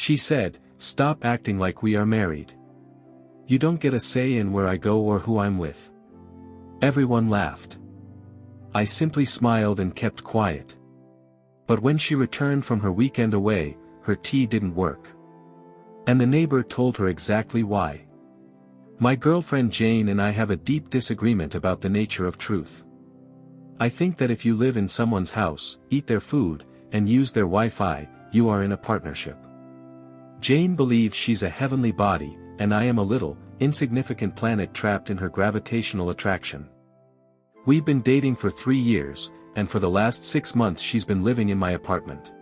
She said, "Stop acting like we are married. You don't get a say in where I go or who I'm with." Everyone laughed. I simply smiled and kept quiet. But when she returned from her weekend away, her tea didn't work. And the neighbor told her exactly why. My girlfriend Jane and I have a deep disagreement about the nature of truth. I think that if you live in someone's house, eat their food, and use their Wi-Fi, you are in a partnership. Jane believes she's a heavenly body, and I am a little, insignificant planet trapped in her gravitational attraction. We've been dating for 3 years, and for the last 6 months she's been living in my apartment.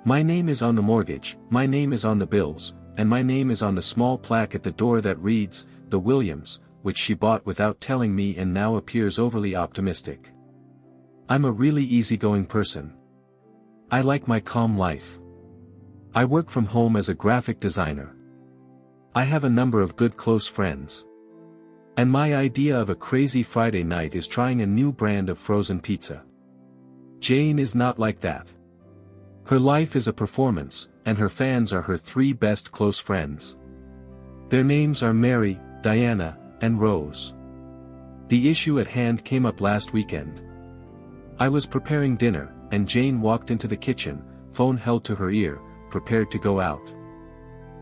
My name is on the mortgage, my name is on the bills, and my name is on the small plaque at the door that reads, "The Williams," which she bought without telling me and now appears overly optimistic. I'm a really easygoing person. I like my calm life. I work from home as a graphic designer. I have a number of good close friends. And my idea of a crazy Friday night is trying a new brand of frozen pizza. Jane is not like that. Her life is a performance, and her fans are her 3 best close friends. Their names are Mary, Diana, and Rose. The issue at hand came up last weekend. I was preparing dinner, and Jane walked into the kitchen, phone held to her ear, prepared to go out.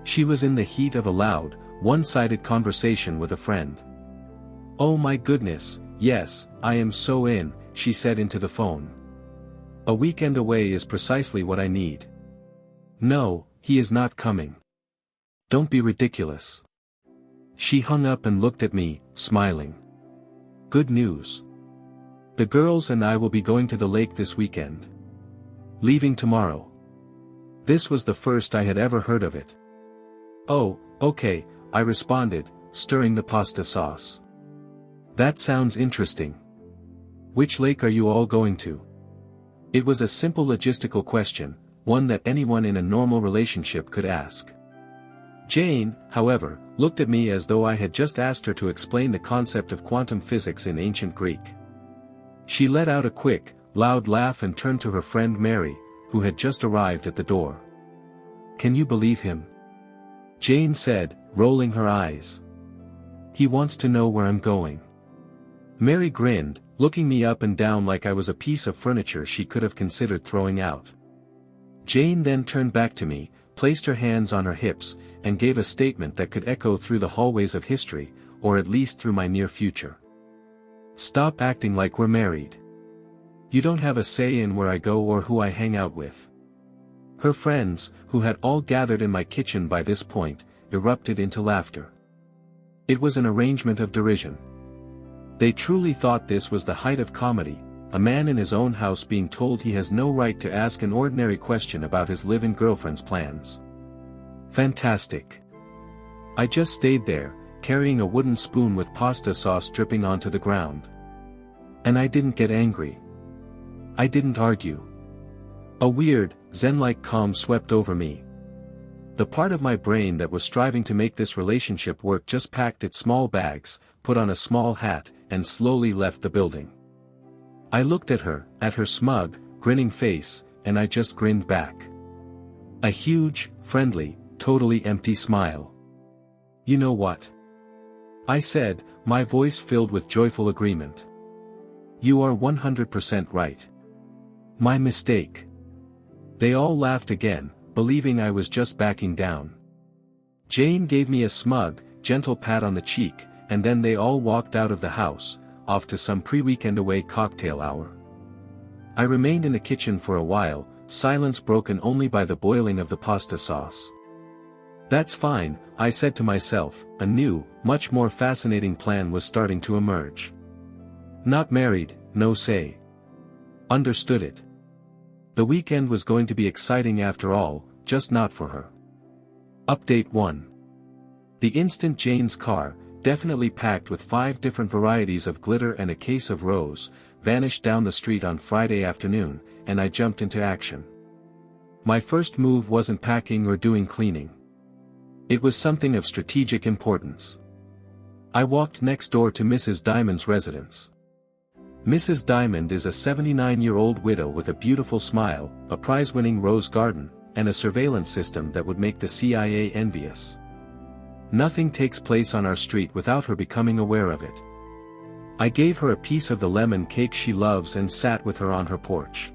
She was in the heat of a loud, one-sided conversation with a friend. "Oh my goodness, yes, I am so in," she said into the phone. "A weekend away is precisely what I need." "No, he is not coming. Don't be ridiculous." She hung up and looked at me, smiling. "Good news. The girls and I will be going to the lake this weekend. Leaving tomorrow." This was the first I had ever heard of it. "Oh, okay," I responded, stirring the pasta sauce. "That sounds interesting. Which lake are you all going to?" It was a simple logistical question, one that anyone in a normal relationship could ask. Jane, however, looked at me as though I had just asked her to explain the concept of quantum physics in ancient Greek. She let out a quick, loud laugh and turned to her friend Mary, who had just arrived at the door. "Can you believe him?" Jane said, rolling her eyes. "He wants to know where I'm going." Mary grinned, looking me up and down like I was a piece of furniture she could have considered throwing out. Jane then turned back to me, placed her hands on her hips, and gave a statement that could echo through the hallways of history, or at least through my near future. "Stop acting like we're married. You don't have a say in where I go or who I hang out with." Her friends, who had all gathered in my kitchen by this point, erupted into laughter. It was an arrangement of derision. They truly thought this was the height of comedy, a man in his own house being told he has no right to ask an ordinary question about his live-in girlfriend's plans. Fantastic. I just stayed there, carrying a wooden spoon with pasta sauce dripping onto the ground. And I didn't get angry. I didn't argue. A weird, zen-like calm swept over me. The part of my brain that was striving to make this relationship work just packed its small bags, put on a small hat, and slowly left the building. I looked at her smug, grinning face, and I just grinned back. A huge, friendly, totally empty smile. "You know what?" I said, my voice filled with joyful agreement. "You are 100% right. My mistake." They all laughed again, believing I was just backing down. Jane gave me a smug, gentle pat on the cheek, and then they all walked out of the house, off to some pre-weekend away cocktail hour. I remained in the kitchen for a while, silence broken only by the boiling of the pasta sauce. "That's fine," I said to myself, a new, much more fascinating plan was starting to emerge. Not married, no say. Understood it. The weekend was going to be exciting after all, just not for her. Update 1. The instant Jane's car, definitely packed with 5 different varieties of glitter and a case of rose, vanished down the street on Friday afternoon, and I jumped into action. My first move wasn't packing or doing cleaning. It was something of strategic importance. I walked next door to Mrs. Diamond's residence. Mrs. Diamond is a 79-year-old widow with a beautiful smile, a prize-winning rose garden, and a surveillance system that would make the CIA envious. Nothing takes place on our street without her becoming aware of it. I gave her a piece of the lemon cake she loves and sat with her on her porch.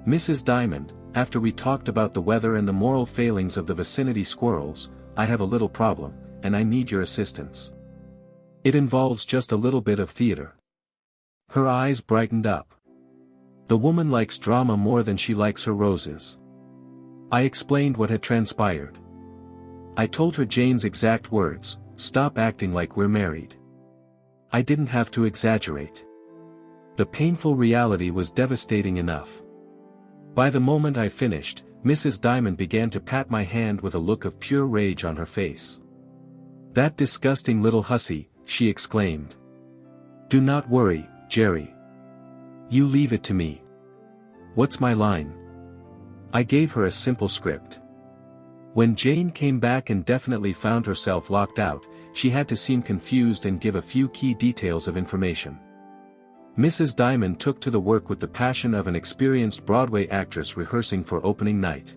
"Mrs. Diamond, after we talked about the weather and the moral failings of the vicinity squirrels, I have a little problem, and I need your assistance. It involves just a little bit of theater." Her eyes brightened up. The woman likes drama more than she likes her roses. I explained what had transpired. I told her Jane's exact words, "Stop acting like we're married." I didn't have to exaggerate. The painful reality was devastating enough. By the moment I finished, Mrs. Diamond began to pat my hand with a look of pure rage on her face. "That disgusting little hussy," she exclaimed. "Do not worry, Jerry. You leave it to me." "What's my line?" I gave her a simple script. When Jane came back and definitely found herself locked out, she had to seem confused and give a few key details of information. Mrs. Diamond took to the work with the passion of an experienced Broadway actress rehearsing for opening night.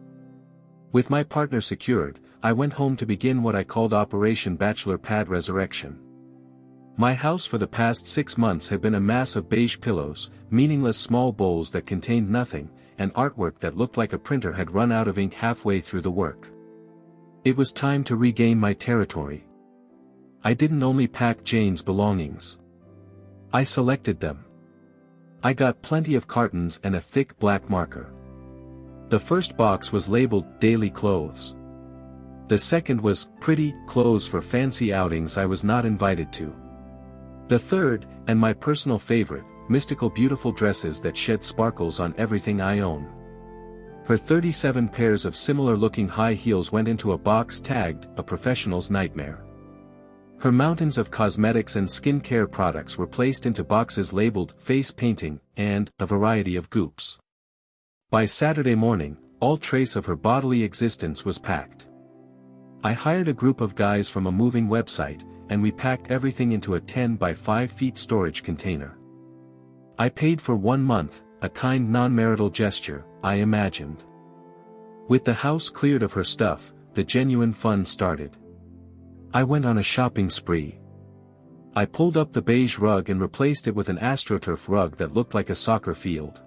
With my partner secured, I went home to begin what I called Operation Bachelor Pad Resurrection. My house for the past 6 months had been a mass of beige pillows, meaningless small bowls that contained nothing, and artwork that looked like a printer had run out of ink halfway through the work. It was time to regain my territory. I didn't only pack Jane's belongings. I selected them. I got plenty of cartons and a thick black marker. The first box was labeled Daily Clothes. The second was Pretty Clothes for Fancy Outings I Was Not Invited to. The third, and my personal favorite, Mystical Beautiful Dresses That Shed Sparkles on Everything I Own. Her 37 pairs of similar-looking high heels went into a box tagged, A Professional's Nightmare. Her mountains of cosmetics and skincare products were placed into boxes labeled Face Painting, and a variety of goops. By Saturday morning, all trace of her bodily existence was packed. I hired a group of guys from a moving website, and we packed everything into a 10 by 5 feet storage container. I paid for 1 month, a kind non-marital gesture, I imagined. With the house cleared of her stuff, the genuine fun started. I went on a shopping spree. I pulled up the beige rug and replaced it with an AstroTurf rug that looked like a soccer field.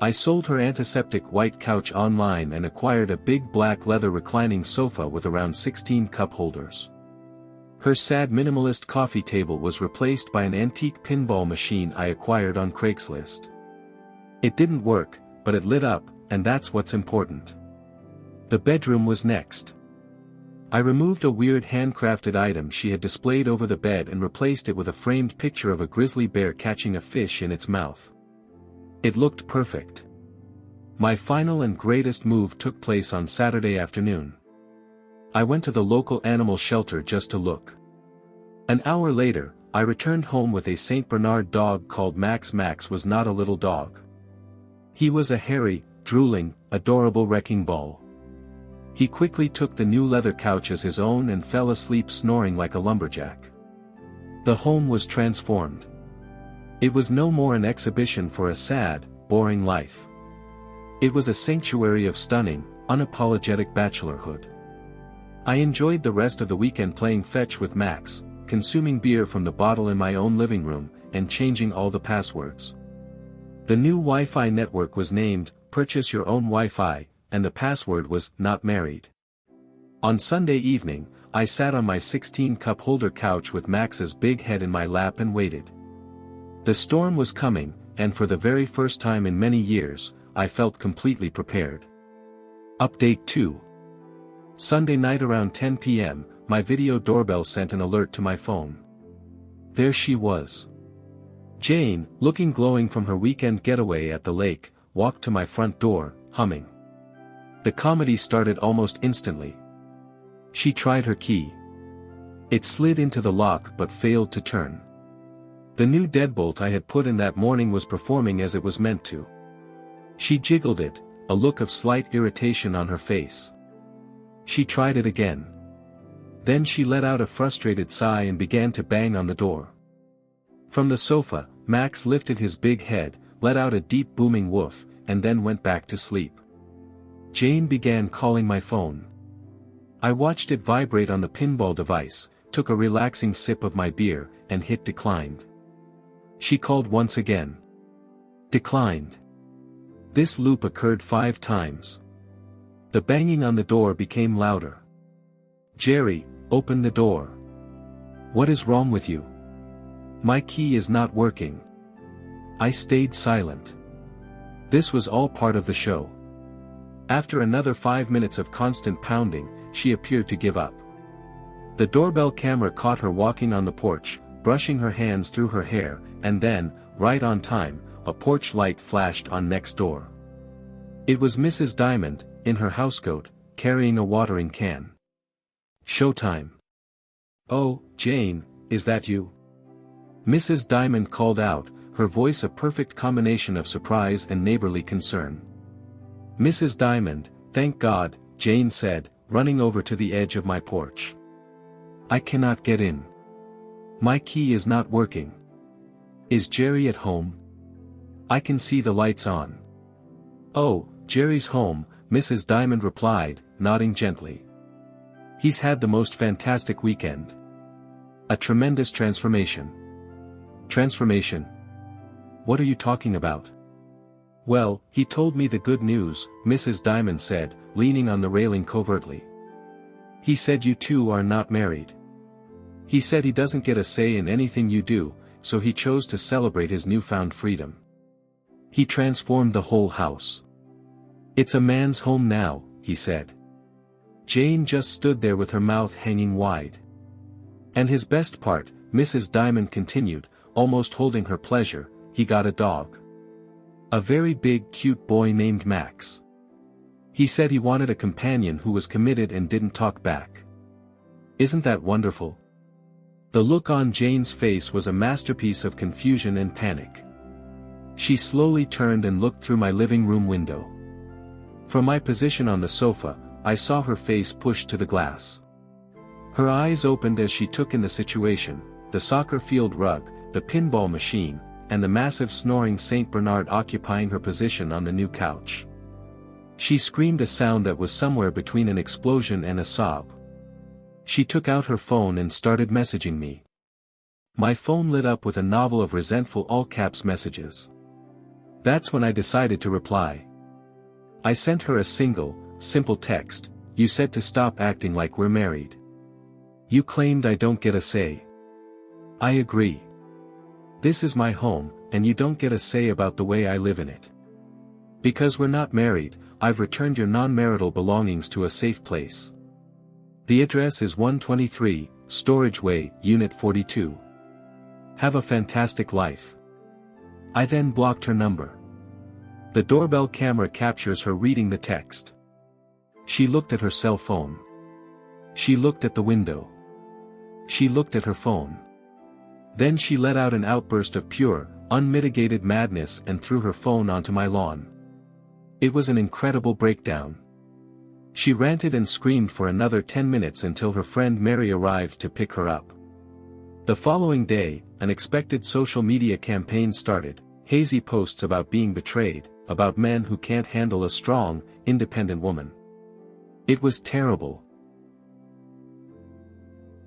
I sold her antiseptic white couch online and acquired a big black leather reclining sofa with around 16 cup holders. Her sad minimalist coffee table was replaced by an antique pinball machine I acquired on Craigslist. It didn't work, but it lit up, and that's what's important. The bedroom was next. I removed a weird handcrafted item she had displayed over the bed and replaced it with a framed picture of a grizzly bear catching a fish in its mouth. It looked perfect. My final and greatest move took place on Saturday afternoon. I went to the local animal shelter just to look. An hour later, I returned home with a Saint Bernard dog called Max. Max was not a little dog. He was a hairy, drooling, adorable wrecking ball. He quickly took the new leather couch as his own and fell asleep snoring like a lumberjack. The home was transformed. It was no more an exhibition for a sad, boring life. It was a sanctuary of stunning, unapologetic bachelorhood. I enjoyed the rest of the weekend playing fetch with Max, consuming beer from the bottle in my own living room, and changing all the passwords. The new Wi-Fi network was named, Purchase Your Own Wi-Fi, and the password was, Not Married. On Sunday evening, I sat on my 16-cup holder couch with Max's big head in my lap and waited. The storm was coming, and for the very first time in many years, I felt completely prepared. Update 2. Sunday night around 10 p.m., my video doorbell sent an alert to my phone. There she was. Jane, looking glowing from her weekend getaway at the lake, walked to my front door, humming. The comedy started almost instantly. She tried her key. It slid into the lock but failed to turn. The new deadbolt I had put in that morning was performing as it was meant to. She jiggled it, a look of slight irritation on her face. She tried it again. Then she let out a frustrated sigh and began to bang on the door. From the sofa, Max lifted his big head, let out a deep booming woof, and then went back to sleep. Jane began calling my phone. I watched it vibrate on the pinball device, took a relaxing sip of my beer, and hit declined. She called once again. Declined. This loop occurred 5 times. The banging on the door became louder. Jerry, open the door. What is wrong with you? My key is not working. I stayed silent. This was all part of the show. After another 5 minutes of constant pounding, she appeared to give up. The doorbell camera caught her walking on the porch, brushing her hands through her hair, and then, right on time, a porch light flashed on next door. It was Mrs. Diamond, in her housecoat, carrying a watering can. Showtime. Oh, Jane, is that you? Mrs. Diamond called out, her voice a perfect combination of surprise and neighborly concern. Mrs. Diamond, thank God, Jane said, running over to the edge of my porch. I cannot get in. My key is not working. Is Jerry at home? I can see the lights on. Oh, Jerry's home, Mrs. Diamond replied, nodding gently. He's had the most fantastic weekend. A tremendous transformation. Transformation? What are you talking about? Well, he told me the good news, Mrs. Diamond said, leaning on the railing covertly. He said you two are not married. He said he doesn't get a say in anything you do, so he chose to celebrate his newfound freedom. He transformed the whole house. It's a man's home now, he said. Jane just stood there with her mouth hanging wide. And his best part, Mrs. Diamond continued, almost holding her pleasure, he got a dog. A very big cute boy named Max. He said he wanted a companion who was committed and didn't talk back. Isn't that wonderful? The look on Jane's face was a masterpiece of confusion and panic. She slowly turned and looked through my living room window. From my position on the sofa, I saw her face pushed to the glass. Her eyes opened as she took in the situation, the soccer field rug, the pinball machine, and the massive snoring Saint Bernard occupying her position on the new couch. She screamed a sound that was somewhere between an explosion and a sob. She took out her phone and started messaging me. My phone lit up with a novel of resentful all-caps messages. That's when I decided to reply. I sent her a simple text. You said to stop acting like we're married. You claimed I don't get a say. I agree. This is my home, and you don't get a say about the way I live in it. Because we're not married, I've returned your non-marital belongings to a safe place. The address is 123, Storage Way, Unit 42. Have a fantastic life. I then blocked her number. The doorbell camera captures her reading the text. She looked at her cell phone. She looked at the window. She looked at her phone. Then she let out an outburst of pure, unmitigated madness and threw her phone onto my lawn. It was an incredible breakdown. She ranted and screamed for another 10 minutes until her friend Mary arrived to pick her up. The following day, an expected social media campaign started, hazy posts about being betrayed, about men who can't handle a strong, independent woman. It was terrible.